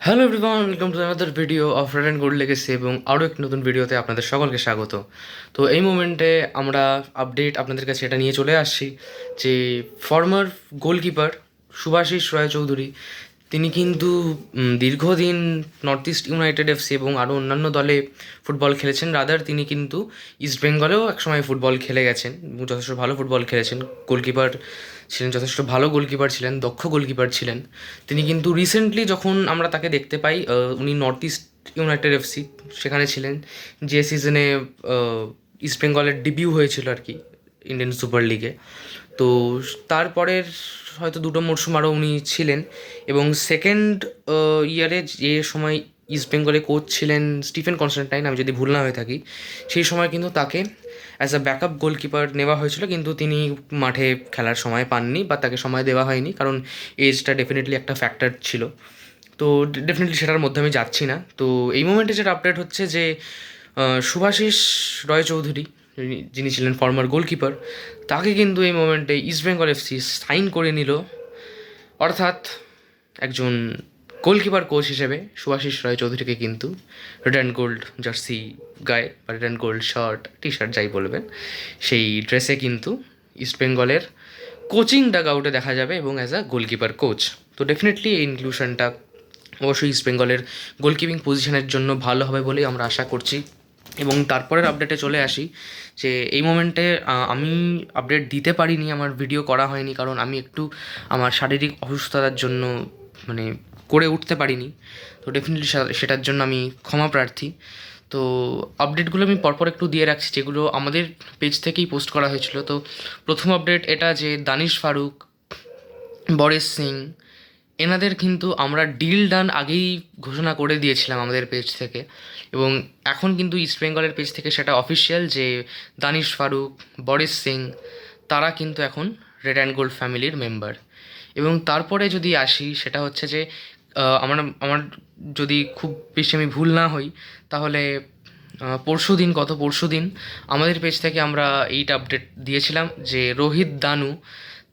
Hello everyone, welcome to another video of red and gold legacy এবং আরও একটি নতুন ভিডিওতে আপনাদের সকলকে স্বাগত। তো এই মোমেন্টে আমরা আপডেট আপনাদের কাছে এটা নিয়ে চলে আসছি যে ফর্মার গোলকিপার শুভাশিস রায়চৌধুরী তিনি কিন্তু দীর্ঘদিন নর্থ ইস্ট ইউনাইটেড এফসি এবং আরও অন্যান্য দলে ফুটবল খেলেছেন। রাদার তিনি কিন্তু ইস্ট বেঙ্গলেও একসময় ফুটবল খেলে গেছেন এবং যথেষ্ট ভালো ফুটবল খেলেছেন। গোলকিপার ছিলেন, যথেষ্ট ভালো গোলকিপার ছিলেন, দক্ষ গোলকিপার ছিলেন। তিনি কিন্তু রিসেন্টলি যখন আমরা তাকে দেখতে পাই, উনি নর্থ ইস্ট ইউনাইটেড এফসি সেখানে ছিলেন যে সিজনে ইস্ট বেঙ্গলের ডেবিউ হয়েছিল আর কি ইন্ডিয়ান সুপার লিগে। তো তারপরের হয়তো দুটো মরশুম আরও উনি ছিলেন এবং সেকেন্ড ইয়ারে যে সময় ইস্ট বেঙ্গলে কোচ ছিলেন স্টিফেন কনস্ট্যান্টাইন, আমি যদি ভুল না হয়ে থাকি, সেই সময় কিন্তু তাকে অ্যাজ আ ব্যাকআপ গোলকিপার নেওয়া হয়েছিল, কিন্তু তিনি মাঠে খেলার সময় পাননি বা তাকে সময় দেওয়া হয়নি, কারণ এজটা ডেফিনেটলি একটা ফ্যাক্টর ছিল। তো ডেফিনেটলি সেটার মধ্যে আমি যাচ্ছি না। তো এই মোমেন্টে যেটা আপডেট হচ্ছে যে শুভাশিস রয় চৌধুরী যিনি ছিলেন ফর্মার গোলকিপার, তাকে কিন্তু এই মোমেন্টে ইস্টবেঙ্গল এফসি সাইন করে নিল। অর্থাৎ একজন গোলকিপার কোচ হিসেবে শুভাশিস রায় চৌধুরীকে কিন্তু রেড অ্যান্ড গোল্ড জার্সি গায়ে বা red and gold shirt T shirt যাই বলবেন সেই ড্রেসে কিন্তু ইস্টবেঙ্গলের কোচিং ডাগ আউটে দেখা যাবে এবং অ্যাজ আ গোলকিপার কোচ। তো ডেফিনেটলি এই ইনক্লুশনটা অবশ্যই ইস্টবেঙ্গলের গোলকিপিং পজিশনের জন্য ভালো হবে বলেই আমরা আশা করছি। এবং তারপরের আপডেটে চলে আসি যে এই মোমেন্টে আমি আপডেট দিতে পারিনি, আমার ভিডিও করা হয়নি, কারণ আমি একটু আমার শারীরিক অসুস্থতার জন্য মানে করে উঠতে পারিনি। তো ডেফিনেটলি সেটার জন্য আমি ক্ষমা প্রার্থী। তো আপডেটগুলো আমি পরপর একটু দিয়ে রাখছি যেগুলো আমাদের পেজ থেকেই পোস্ট করা হয়েছিল। তো প্রথম আপডেট এটা যে দানিশ ফারুক, বরিস সিং, এনাদের কিন্তু আমরা ডিল ডান আগেই ঘোষণা করে দিয়েছিলাম আমাদের পেজ থেকে, এবং এখন কিন্তু ইস্ট বেঙ্গলের পেজ থেকে সেটা অফিসিয়াল যে দানিশ ফারুক, বরিস সিং তারা কিন্তু এখন রেড অ্যান্ড গোল্ড ফ্যামিলির মেম্বার। এবং তারপরে যদি আসি সেটা হচ্ছে যে আমার আমার যদি খুব বেশি আমি ভুল না হই তাহলে গত পরশু দিন আমাদের পেজ থেকে আমরা এইটা আপডেট দিয়েছিলাম যে রোহিত দানু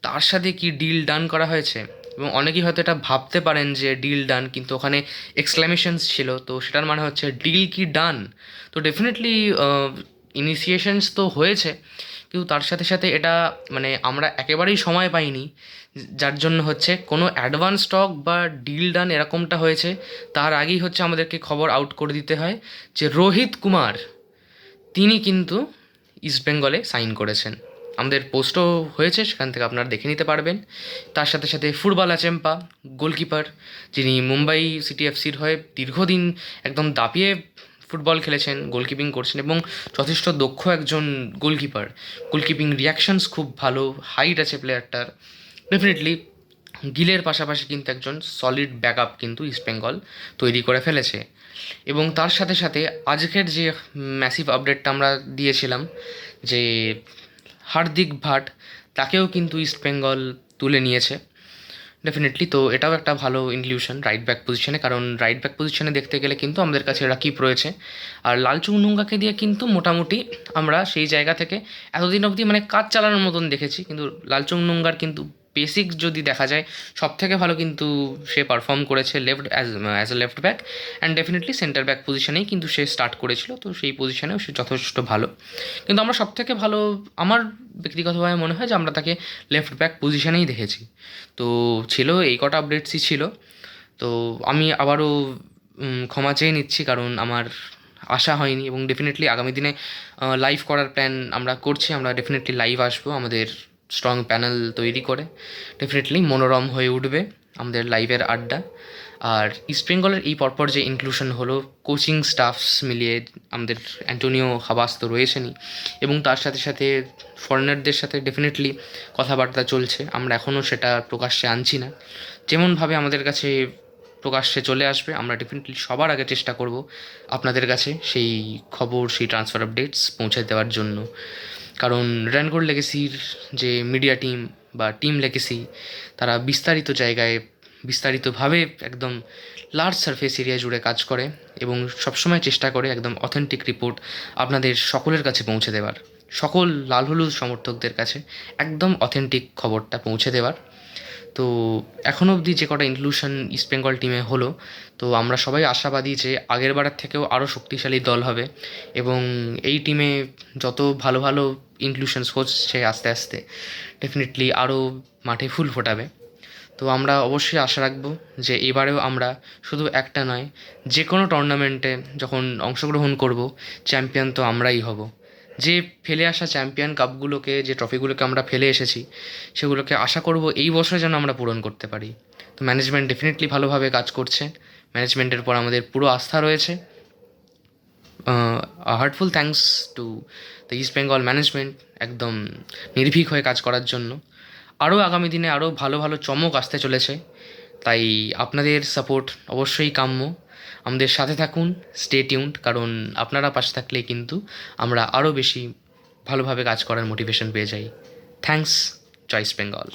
তার সাথে কি ডিল ডান করা হয়েছে। এবং অনেকেই হয়তো এটা ভাবতে পারেন যে ডিল ডান, কিন্তু ওখানে এক্সক্লামেশনস ছিল, তো সেটার মানে হচ্ছে ডিল কি ডান। তো ডেফিনেটলি ইনিশিয়েশনস তো হয়েছে, কিন্তু তার সাথে সাথে এটা মানে আমরা একেবারেই সময় পাইনি, যার জন্য হচ্ছে কোনো অ্যাডভান্স স্টক বা ডিল ডান এরকমটা হয়েছে তার আগেই হচ্ছে আমাদেরকে খবর আউট করে দিতে হয় যে রোহিত কুমার তিনি কিন্তু ইস্টবেঙ্গলে সাইন করেছেন। আমাদের পোস্টও হয়েছে, সেখান থেকে আপনারা দেখে নিতে পারবেন। তার সাথে সাথে ফুটবল আচেম্পা গোলকিপার, যিনি মুম্বাই সিটি এফসির হয়ে দীর্ঘদিন একদম দাপিয়ে ফুটবল খেলেছেন, গোলকিপিং করছেন এবং যথেষ্ট দক্ষ একজন গোলকিপার। গোলকিপিং রিয়াকশনস খুব ভালো, হাইট আছে প্লেয়ারটার। ডেফিনেটলি গিলের পাশাপাশি কিন্তু একজন সলিড ব্যাকআপ কিন্তু ইস্টবেঙ্গল তৈরি করে ফেলেছে। এবং তার সাথে সাথে আজকের যে ম্যাসিভ আপডেটটা আমরা দিয়েছিলাম যে হার্দিক ভাট তাকেও কিন্তু ইস্টবেঙ্গল তুলে নিয়েছে ডেফিনেটলি। তো এটাও একটা ভালো ইনক্লুশন রাইট ব্যাক পজিশনে, কারণ রাইট ব্যাক পজিশনে দেখতে গেলে কিন্তু আমাদের কাছে রাকিব রয়েছে, আর লালচুং নুঙ্গাকে দিয়ে কিন্তু মোটামুটি আমরা সেই জায়গা থেকে এতদিন অবধি মানে কাজ চালানোর মতন দেখেছি। কিন্তু লালচুং নুঙ্গার কিন্তু বেসিক যদি দেখা যায় সব থেকে ভালো কিন্তু সে পারফর্ম করেছে left as a left back, and definitely centre back পজিশনেই কিন্তু সে স্টার্ট করেছিল, তো সেই পজিশনেও সে যথেষ্ট ভালো। কিন্তু আমরা সব থেকে ভালো আমার ব্যক্তিগতভাবে মনে হয় যে আমরা তাকে লেফট ব্যাক পজিশনেই দেখেছি। তো ছিল এই কটা আপডেটসই ছিল। তো আমি আবারও ক্ষমা চেয়ে নিচ্ছি, কারণ আমার আশা হয়নি। এবং ডেফিনেটলি আগামী দিনে লাইভ করার প্ল্যান আমরা করছি, আমরা ডেফিনেটলি লাইভ আসবো আমাদের স্ট্রং প্যানেল তৈরি করে। ডেফিনেটলি মনোরম হয়ে উঠবে আমাদের লাইভের আড্ডা। আর ইস্টবেঙ্গলের এই পরপর যে ইনক্লুশন হলো কোচিং স্টাফস মিলিয়ে, আমাদের অ্যান্টোনিও হাবাস তো রয়েছেনই, এবং তার সাথে সাথে ফরেনারদের সাথে ডেফিনেটলি কথাবার্তা চলছে। আমরা এখনও সেটা প্রকাশ্যে আনছি না, যেমনভাবে আমাদের কাছে প্রকাশ্যে চলে আসবে আমরা ডেফিনেটলি সবার আগে চেষ্টা করব আপনাদের কাছে সেই খবর, সেই ট্রান্সফার আপডেটস পৌঁছে দেওয়ার জন্য। কারণ র্যানগোল্ড লেগেসির যে মিডিয়া টিম বা টিম লেগেসি, তারা বিস্তারিত জায়গায় বিস্তারিতভাবে একদম লার্জ সারফেস এরিয়া জুড়ে কাজ করে এবং সবসময় চেষ্টা করে একদম অথেন্টিক রিপোর্ট আপনাদের সকলের কাছে পৌঁছে দেওয়ার, সকল লাল হলুদ সমর্থকদের কাছে একদম অথেন্টিক খবরটা পৌঁছে দেওয়ার। তো এখনও অবধি যে কটা ইনক্লুশন ইস্ট বেঙ্গল টিমে হলো, তো আমরা সবাই আশাবাদী যে আগের বারের থেকেও আরও শক্তিশালী দল হবে এবং এই টিমে যত ভালো ভালো ইনক্লুশনস হচ্ছে আস্তে আস্তে ডেফিনেটলি আরও মাঠে ফুল ফোটাবে। তো আমরা অবশ্যই আশা রাখবো যে এবারেও আমরা শুধু একটা নয়, যে কোনো টুর্নামেন্টে যখন অংশগ্রহণ করব, চ্যাম্পিয়ন তো আমরাই হব। যে ফেলে আসা চ্যাম্পিয়ন কাপগুলোকে, যে ট্রফিগুলোকে আমরা ফেলে এসেছি, সেগুলোকে আশা করব এই বছরে যেন আমরা পূরণ করতে পারি। তো ম্যানেজমেন্ট ডেফিনেটলি ভালোভাবে কাজ করছে, ম্যানেজমেন্টের উপর আমাদের পুরো আস্থা রয়েছে। Heartful thanks to the east Bengal management, একদম নির্ভীক হয়ে কাজ করার জন্য। আরও আগামী দিনে আরও ভালো ভালো চমক আসতে চলেছে, তাই আপনাদের সাপোর্ট অবশ্যই কাম্য। আমাদের সাথে থাকুন, স্টে টিউনড, কারণ আপনারা পাশে থাকলে কিন্তু আমরা আরও বেশি ভালোভাবে কাজ করার মোটিভেশন পেয়ে যাই। থ্যাঙ্কস, জয় ইস্ট বেঙ্গল।